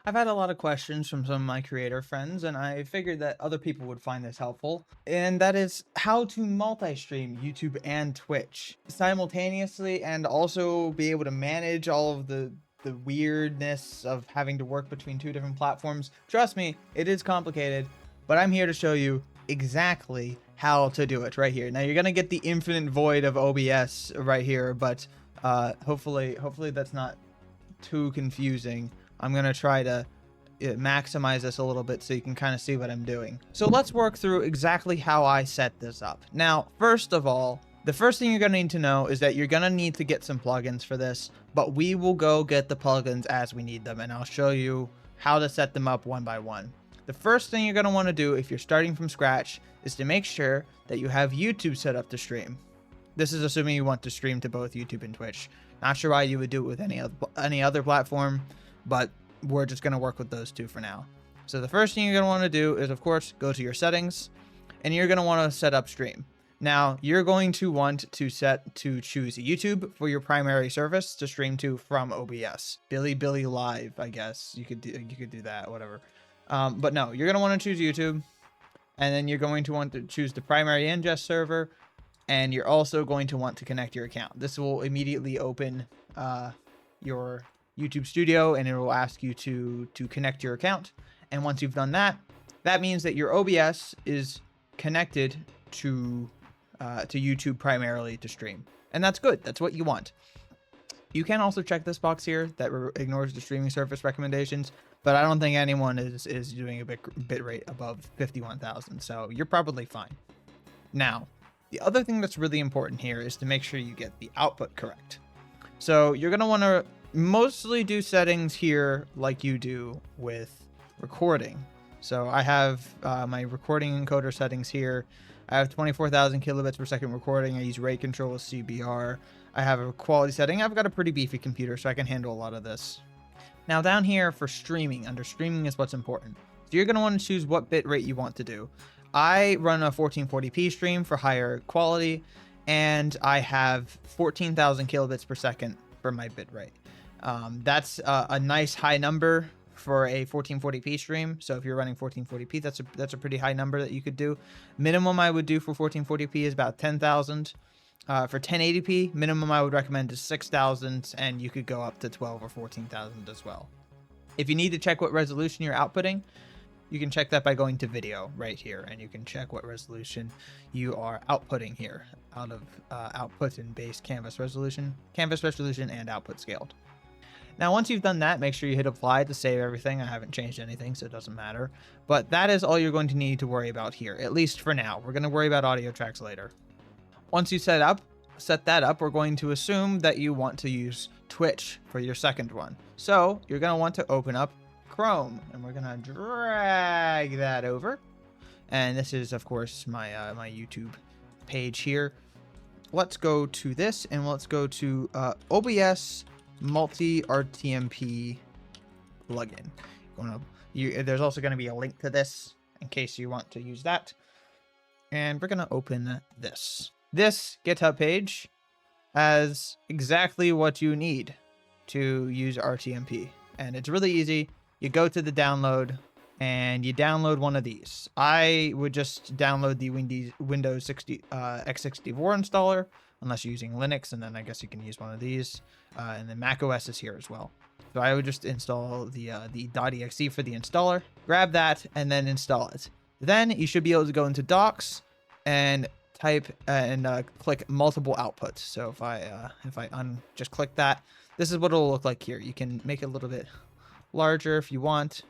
I've had a lot of questions from some of my creator friends, and I figured that other people would find this helpful. And that is how to multi-stream YouTube and Twitch simultaneously, and also be able to manage all of the weirdness of having to work between two different platforms. Trust me, it is complicated, but I'm here to show you exactly how to do it right here. Now you're gonna get the infinite void of OBS right here, but hopefully that's not too confusing. I'm going to try to maximize this a little bit so you can kind of see what I'm doing. So let's work through exactly how I set this up. Now, first of all, the first thing you're going to need to know is that you're going to need to get some plugins for this, but we will go get the plugins as we need them, and I'll show you how to set them up one by one. The first thing you're going to want to do if you're starting from scratch is to make sure that you have YouTube set up to stream. This is assuming you want to stream to both YouTube and Twitch. Not sure why you would do it with any other platform, but we're just going to work with those two for now. So the first thing you're going to want to do is, of course, go to your settings, and you're going to want to set up stream. Now, you're going to want to choose YouTube for your primary service to stream to from OBS. Billy Live, I guess. You could do that, whatever. But no, you're going to want to choose YouTube, and then you're going to want to choose the primary ingest server, and you're also going to want to connect your account. This will immediately open your YouTube Studio, and it will ask you to connect your account. And once you've done that, that means that your OBS is connected to YouTube primarily to stream. And that's good. That's what you want. You can also check this box here that ignores the streaming service recommendations, but I don't think anyone is doing a bit rate above 51,000, so you're probably fine. Now, the other thing that's really important here is to make sure you get the output correct. So you're going to want to mostly do settings here like you do with recording. So I have my recording encoder settings here. I have 24,000 kilobits per second recording. I use rate control with CBR. I have a quality setting. I've got a pretty beefy computer, so I can handle a lot of this. Now down here for streaming, under streaming is what's important. So you're going to want to choose what bit rate you want to do. I run a 1440p stream for higher quality, and I have 14,000 kilobits per second for my bit rate. That's a nice high number for a 1440p stream. So if you're running 1440p, that's a pretty high number that you could do. Minimum I would do for 1440p is about 10,000. For 1080p, minimum I would recommend is 6,000, and you could go up to 12 or 14,000 as well. If you need to check what resolution you're outputting, you can check that by going to video right here, and you can check what resolution you are outputting here out of output and base canvas resolution and output scaled. Now, once you've done that, make sure you hit apply to save everything. I haven't changed anything, so it doesn't matter. But that is all you're going to need to worry about here, at least for now. We're going to worry about audio tracks later. Once you set that up, we're going to assume that you want to use Twitch for your second one. So you're going to want to open up Chrome, and we're going to drag that over. And this is, of course, my my YouTube page here. Let's go to this, and let's go to OBS multi-RTMP plugin. There's also going to be a link to this in case you want to use that. And we're going to open this. This GitHub page has exactly what you need to use RTMP. And it's really easy. You go to the download and you download one of these. I would just download the Windows x64 installer, unless you're using Linux, and then I guess you can use one of these. And then Mac OS is here as well. So I would just install the .exe for the installer, grab that, and then install it. Then you should be able to go into Docs and type and click multiple outputs. So if I just click that, this is what it'll look like here. You can make it a little bit larger if you want.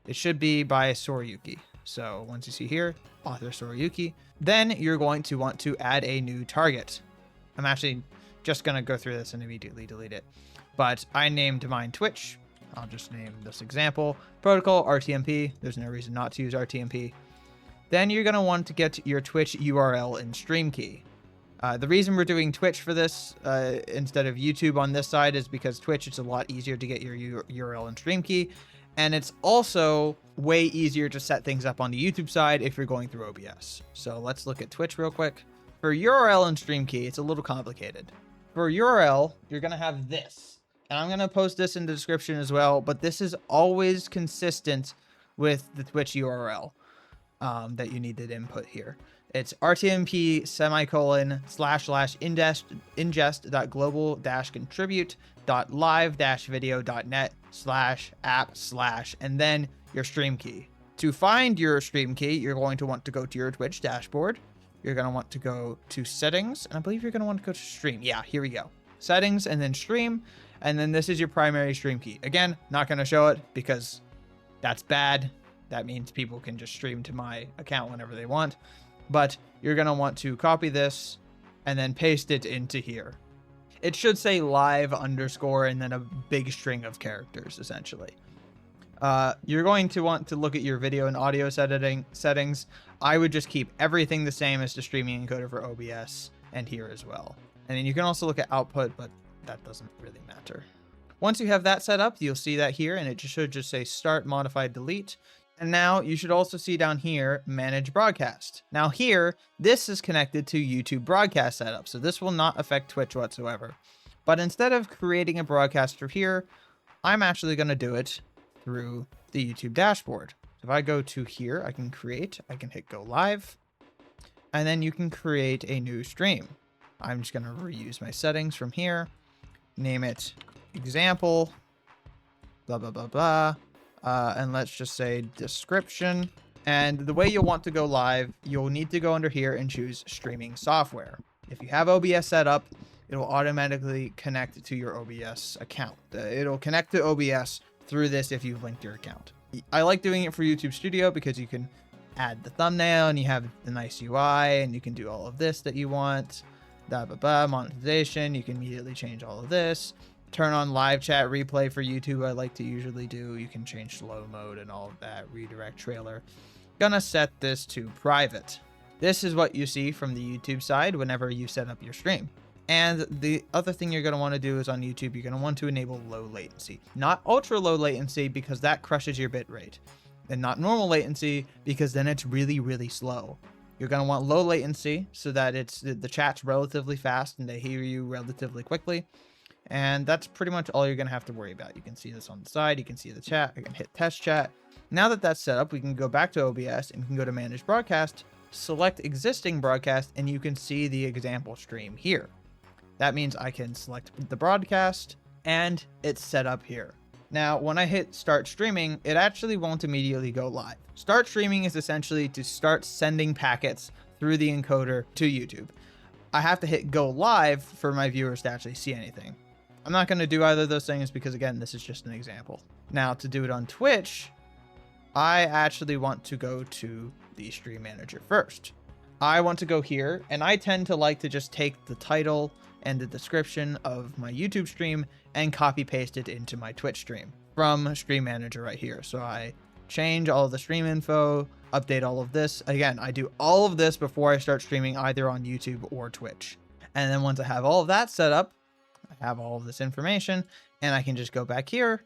It should be by Sorayuki. So once you see here, author Sorayuki, then you're going to want to add a new target. I'm actually just going to go through this and immediately delete it. But I named mine Twitch. I'll just name this example protocol RTMP. There's no reason not to use RTMP. Then you're going to want to get your Twitch URL and stream key. The reason we're doing Twitch for this instead of YouTube on this side is because Twitch, it's a lot easier to get your URL and stream key. And it's also way easier to set things up on the YouTube side if you're going through OBS. So let's look at Twitch real quick. For URL and stream key, it's a little complicated. For URL, you're going to have this. And I'm going to post this in the description as well, but this is always consistent with the Twitch URL that you need to input here. It's rtmp semicolon / ingest.global-contribute.live-video.net /app/ and then your stream key. To find your stream key, you're going to want to go to your Twitch dashboard. You're going to want to go to settings, and I believe you're going to want to go to stream. Yeah, here we go. Settings and then stream. And then this is your primary stream key. Again, not going to show it because that's bad. That means people can just stream to my account whenever they want. But you're going to want to copy this and then paste it into here. It should say live _ and then a big string of characters, essentially. You're going to want to look at your video and audio settings. I would just keep everything the same as the streaming encoder for OBS and here as well. And then you can also look at output, but that doesn't really matter. Once you have that set up, you'll see that here, and it should just say start, modify, delete. And now you should also see down here, manage broadcast. Now here, this is connected to YouTube broadcast setup, so this will not affect Twitch whatsoever. But instead of creating a broadcast through here, I'm actually going to do it through the YouTube dashboard. If I go to here, I can hit go live, and then you can create a new stream. I'm just going to reuse my settings from here, name it example, blah, blah, blah, blah. And let's just say description. And the way you'll want to go live, you'll need to go under here and choose streaming software. If you have OBS set up, it will automatically connect to your OBS account. It'll connect to OBS through this if you've linked your account. I like doing it for YouTube Studio because you can add the thumbnail and you have the nice UI and you can do all of this that you want. Blah, blah, blah, monetization. You can immediately change all of this. Turn on live chat replay for YouTube. I like to usually do. You can change slow mode and all of that. Redirect trailer. Gonna set this to private. This is what you see from the YouTube side whenever you set up your stream. And the other thing you're going to want to do is on YouTube, you're going to want to enable low latency. Not ultra low latency because that crushes your bit rate. And not normal latency because then it's really, really slow. You're going to want low latency so that the chat's relatively fast and they hear you relatively quickly. And that's pretty much all you're going to have to worry about. You can see this on the side. You can see the chat. I can hit test chat. Now that that's set up, we can go back to OBS and we can go to manage broadcast, select existing broadcast, and you can see the example stream here. That means I can select the broadcast and it's set up here. Now, when I hit start streaming, it actually won't immediately go live. Start streaming is essentially to start sending packets through the encoder to YouTube. I have to hit go live for my viewers to actually see anything. I'm not going to do either of those things because, again, this is just an example. Now, to do it on Twitch, I actually want to go to the stream manager first. I want to go here, and I tend to like to just take the title and the description of my YouTube stream and copy paste it into my Twitch stream from stream manager right here. So I change all of the stream info, update all of this. Again, I do all of this before I start streaming either on YouTube or Twitch. And then once I have all of that set up, I have all of this information and I can just go back here.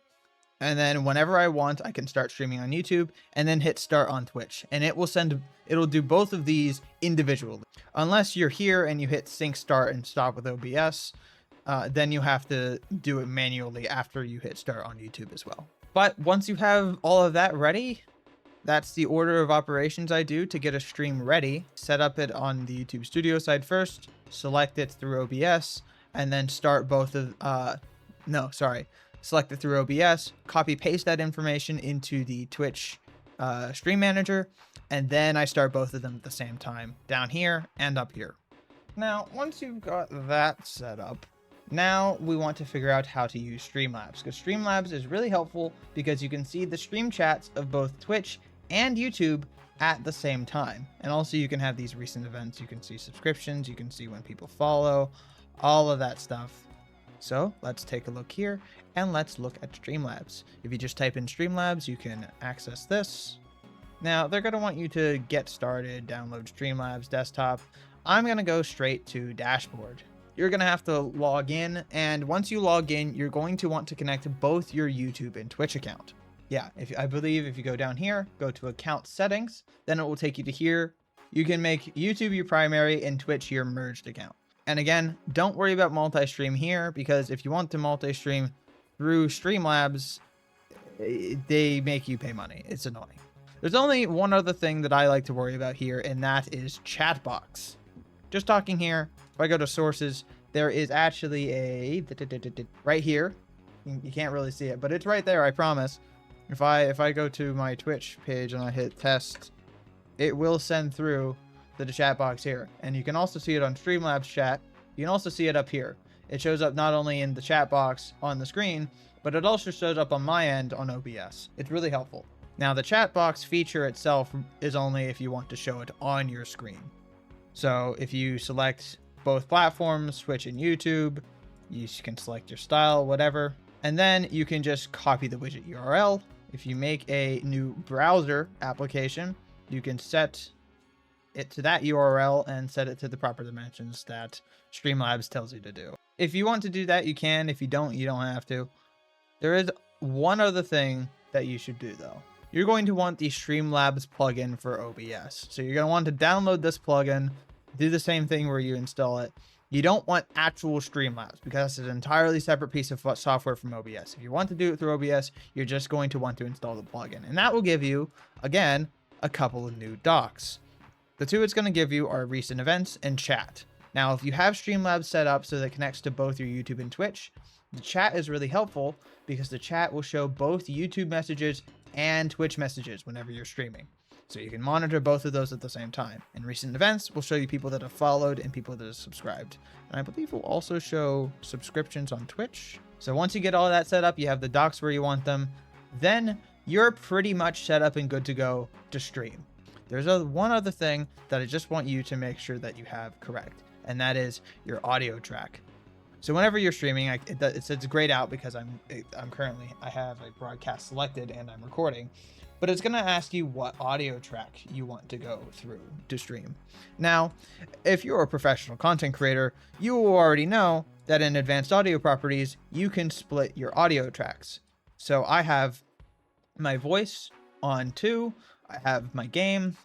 And then whenever I want, I can start streaming on YouTube and then hit start on Twitch. And it'll do both of these individually. Unless you're here and you hit sync start and stop with OBS, then you have to do it manually after you hit start on YouTube as well. But once you have all of that ready, that's the order of operations I do to get a stream ready. Set up it on the YouTube Studio side first, select it through OBS, and then start both of, select it through OBS, copy paste that information into the Twitch stream manager, and then I start both of them at the same time down here and up here. Now, once you've got that set up, now we want to figure out how to use Streamlabs, because Streamlabs is really helpful because you can see the stream chats of both Twitch and YouTube at the same time. And also you can have these recent events, you can see subscriptions, you can see when people follow, all of that stuff. So let's take a look here and let's look at Streamlabs. If you just type in Streamlabs, you can access this. Now they're going to want you to get started, download Streamlabs desktop. I'm going to go straight to dashboard. You're going to have to log in, and once you log in, you're going to want to connect both your YouTube and Twitch account. Yeah, I believe if you go down here, go to account settings, then it will take you to here. You can make YouTube your primary and Twitch your merged account. And again, don't worry about multi-stream here, because if you want to multi-stream, through Streamlabs, they make you pay money. It's annoying. There's only one other thing that I like to worry about here, and that is chat box. Just talking here, if I go to sources, there is actually a right here. You can't really see it, but it's right there, I promise. If I go to my Twitch page and I hit test, it will send through to the chat box here. And you can also see it on Streamlabs chat. You can also see it up here. It shows up not only in the chat box on the screen, but it also shows up on my end on OBS. It's really helpful. Now, the chat box feature itself is only if you want to show it on your screen. So if you select both platforms, Twitch and YouTube, you can select your style, whatever. And then you can just copy the widget URL. If you make a new browser application, you can set it to that URL and set it to the proper dimensions that Streamlabs tells you to do. If you want to do that, you can. If you don't have to. There is one other thing that you should do, though. You're going to want the Streamlabs plugin for OBS. So you're going to want to download this plugin, do the same thing where you install it. You don't want actual Streamlabs because it's an entirely separate piece of software from OBS. If you want to do it through OBS, you're just going to want to install the plugin. And that will give you, again, a couple of new docs. The two it's going to give you are recent events and chat. Now, if you have Streamlabs set up so that it connects to both your YouTube and Twitch, the chat is really helpful because the chat will show both YouTube messages and Twitch messages whenever you're streaming. So you can monitor both of those at the same time. And recent events will show you people that have followed and people that have subscribed. And I believe will also show subscriptions on Twitch. So once you get all that set up, you have the docs where you want them, then you're pretty much set up and good to go to stream. There's one other thing that I just want you to make sure that you have correct, and that is your audio track. So whenever you're streaming, it's grayed out because I have a broadcast selected and I'm recording, but it's going to ask you what audio track you want to go through to stream. Now, if you're a professional content creator, you will already know that in advanced audio properties, you can split your audio tracks. So I have my voice on 2, I have my game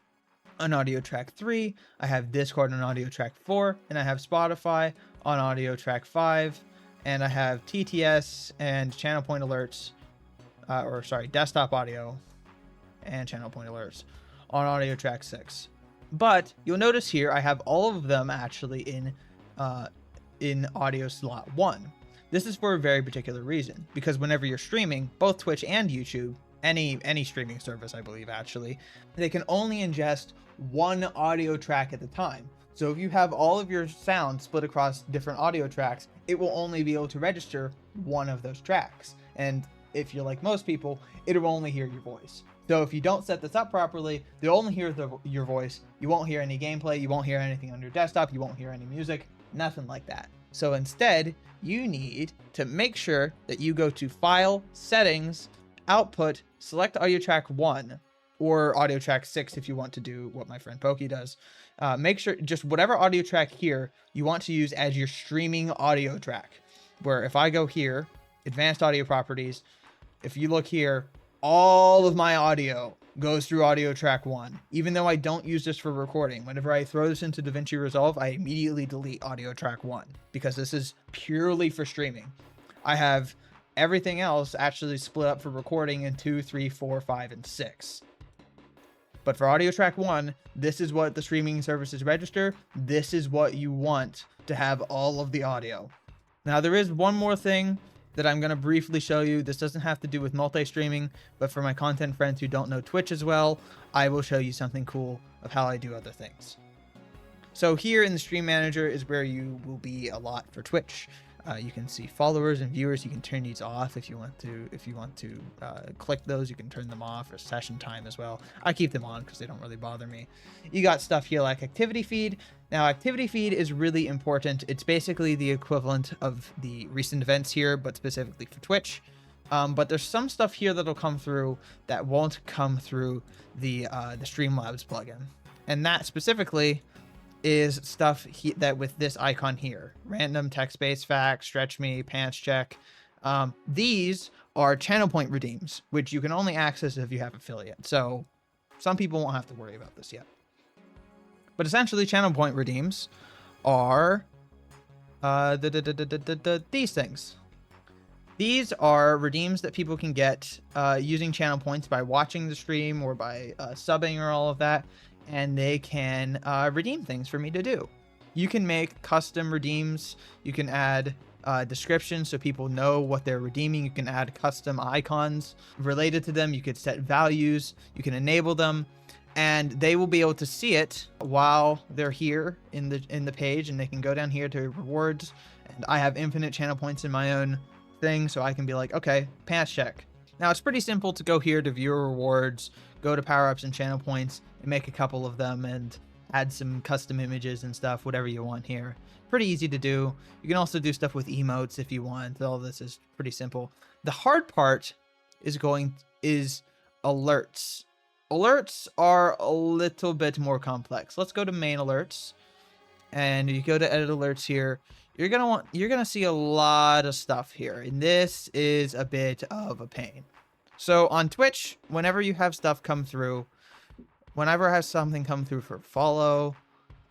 on audio track 3, I have Discord on audio track 4, and I have Spotify on audio track 5, and I have TTS and channel point alerts, desktop audio and channel point alerts on audio track 6. But you'll notice here I have all of them actually in audio slot 1. This is for a very particular reason, because whenever you're streaming, both Twitch and YouTube, any streaming service, I believe, actually, they can only ingest one audio track at a time. So if you have all of your sound split across different audio tracks, it will only be able to register one of those tracks. And if you're like most people, it will only hear your voice. So if you don't set this up properly, they'll only hear your voice. You won't hear any gameplay. You won't hear anything on your desktop. You won't hear any music, nothing like that. So instead, you need to make sure that you go to File, Settings, Output, select audio track 1 or audio track 6 if you want to do what my friend Pokey does. Make sure just whatever audio track here you want to use as your streaming audio track. Where if I go here, advanced audio properties, if you look here, all of my audio goes through audio track 1. Even though I don't use this for recording, whenever I throw this into DaVinci Resolve, I immediately delete audio track 1 because this is purely for streaming. I have everything else actually split up for recording in 2, 3, 4, 5, and 6. But for audio track 1, this is what the streaming services register. This is what you want to have all of the audio. Now, there is one more thing that I'm going to briefly show you. This doesn't have to do with multi-streaming, but for my content friends who don't know Twitch as well, I will show you something cool of how I do other things. So here in the Stream Manager is where you will be a lot for Twitch. You can see followers and viewers. You can turn these off if you want to. If you want to click those, you can turn them off, or session time as well. I keep them on because they don't really bother me. You got stuff here like activity feed. Now, activity feed is really important. It's basically the equivalent of the recent events here, but specifically for Twitch. But there's some stuff here that'll come through that won't come through the Streamlabs plugin, and that specifically is stuff that with this icon here, random text-based facts, stretch me, pants check. These are channel point redeems, which you can only access if you have affiliate. So some people won't have to worry about this yet. But essentially, channel point redeems are these things. These are redeems that people can get using channel points by watching the stream or by subbing or all of that, and they can redeem things for me to do. You can make custom redeems. You can add descriptions so people know what they're redeeming. You can add custom icons related to them. You could set values. You can enable them, and they will be able to see it while they're here in the page, and they can go down here to rewards. And I have infinite channel points in my own thing, so I can be like, okay, pass check. Now it's pretty simple to go here to viewer rewards, go to power-ups and channel points, and make a couple of them, and add some custom images and stuff, whatever you want here. Pretty easy to do. You can also do stuff with emotes if you want. All this is pretty simple. The hard part is alerts. Alerts are a little bit more complex. Let's go to main alerts, and you go to edit alerts here. You're gonna see a lot of stuff here, and this is a bit of a pain. So on Twitch, whenever you have stuff come through, whenever I have something come through for follow,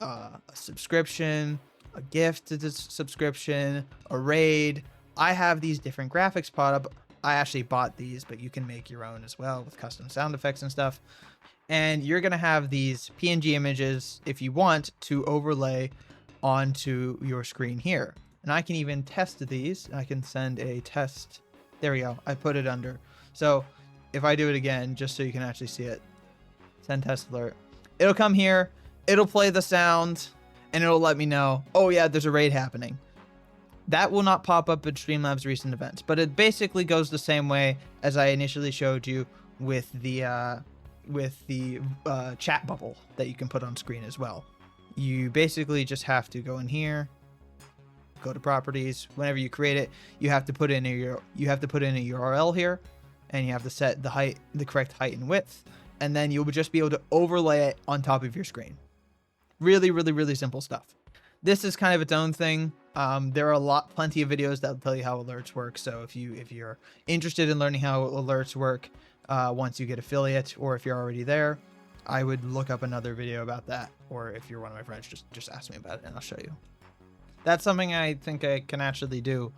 a subscription, a gift to the subscription, a raid, I have these different graphics pop up. I actually bought these, but you can make your own as well with custom sound effects and stuff. And you're gonna have these PNG images if you want to overlay onto your screen here. And I can even test these. I can send a test. There we go. I put it under. So if I do it again, just so you can actually see it, send test alert, it'll come here, it'll play the sound, and it'll let me know, oh yeah, there's a raid happening. That will not pop up in Streamlabs recent events, but it basically goes the same way as I initially showed you with the chat bubble that you can put on screen as well. You basically just have to go in here, go to properties. Whenever you create it, you have to put in a URL here, and you have to set the correct height and width, and then you'll just be able to overlay it on top of your screen. Really, really, really simple stuff. This is kind of its own thing. There are plenty of videos that will tell you how alerts work. So if you're interested in learning how alerts work, once you get affiliate, or if you're already there, I would look up another video about that. Or if you're one of my friends, just ask me about it and I'll show you. That's something I think I can actually do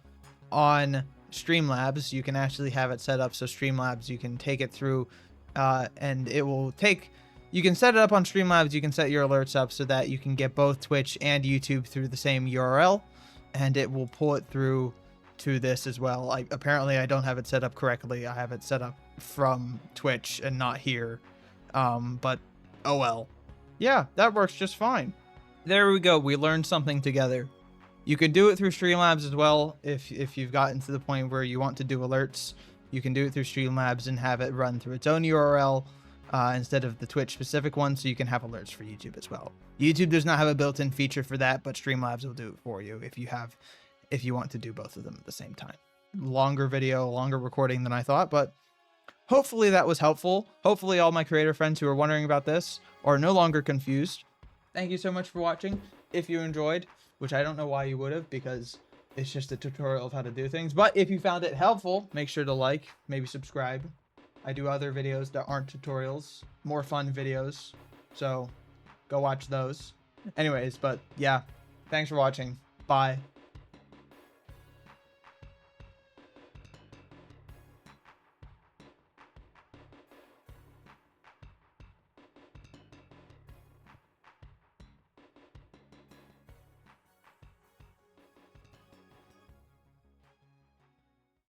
on Streamlabs. You can actually have it set up so Streamlabs, you can take it through, and it will take. You can set it up on Streamlabs. You can set your alerts up so that you can get both Twitch and YouTube through the same URL, and it will pull it through to this as well. Apparently I don't have it set up correctly. I have it set up from Twitch and not here. But oh well. Yeah, that works just fine. There we go. We learned something together. You can do it through Streamlabs as well. If you've gotten to the point where you want to do alerts, you can do it through Streamlabs and have it run through its own URL instead of the Twitch specific one, so you can have alerts for YouTube as well. YouTube does not have a built-in feature for that, but Streamlabs will do it for you if you want to do both of them at the same time. Longer video, longer recording than I thought, but hopefully that was helpful. Hopefully all my creator friends who are wondering about this are no longer confused. Thank you so much for watching. If you enjoyed, which I don't know why you would have, because it's just a tutorial of how to do things. But if you found it helpful, make sure to like, maybe subscribe. I do other videos that aren't tutorials, more fun videos. So go watch those. Anyways, but yeah, thanks for watching. Bye.